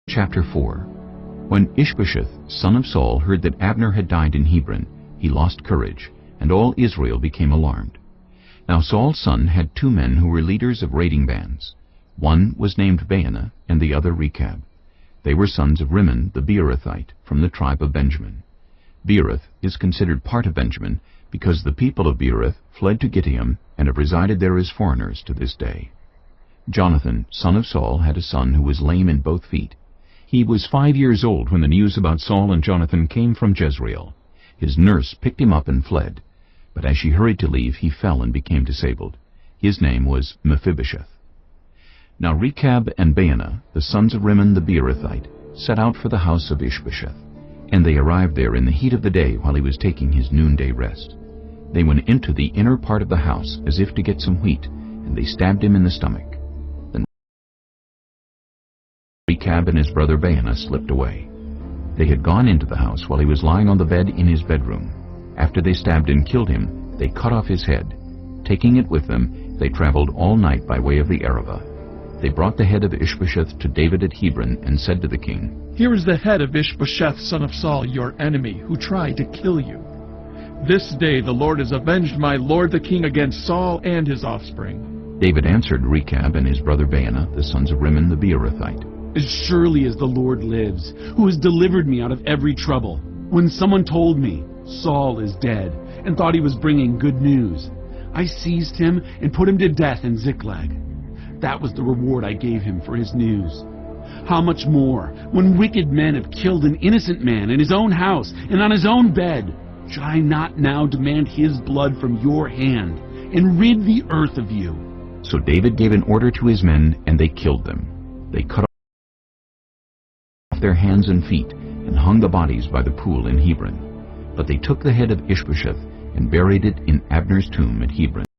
Chapter 4. When Ishbosheth, son of Saul, heard that Abner had died in Hebron, he lost courage, and all Israel became alarmed. Now Saul's son had 2 men who were leaders of raiding bands. One was named Baanah, and the other Rechab. They were sons of Rimmon the Beerothite, from the tribe of Benjamin. Beeroth is considered part of Benjamin, because the people of Beeroth fled to Gittim, and have resided there as foreigners to this day. Jonathan, son of Saul, had a son who was lame in both feet. He was 5 years old when the news about Saul and Jonathan came from Jezreel. His nurse picked him up and fled, but as she hurried to leave, he fell and became disabled. His name was Mephibosheth. Now Rechab and Baanah, the sons of Rimmon the Beerothite, set out for the house of Ishbosheth, and they arrived there in the heat of the day while he was taking his noonday rest. They went into the inner part of the house as if to get some wheat, and they stabbed him in the stomach. Rechab and his brother Baanah slipped away. They had gone into the house while he was lying on the bed in his bedroom. After they stabbed and killed him, they cut off his head. Taking it with them, they traveled all night by way of the Arabah. They brought the head of Ishbosheth to David at Hebron and said to the king, "Here is the head of Ishbosheth, son of Saul, your enemy, who tried to kill you. This day the Lord has avenged my lord the king against Saul and his offspring." David answered Rechab and his brother Baanah, the sons of Rimmon the Beerothite, "As surely as the Lord lives, who has delivered me out of every trouble, when someone told me, 'Saul is dead,' and thought he was bringing good news, I seized him and put him to death in Ziklag. That was the reward I gave him for his news. How much more, when wicked men have killed an innocent man in his own house and on his own bed, should I not now demand his blood from your hand and rid the earth of you?" So David gave an order to his men, and they killed them. They cut off their hands and feet, and hung the bodies by the pool in Hebron. But they took the head of Ishbosheth and buried it in Abner's tomb at Hebron.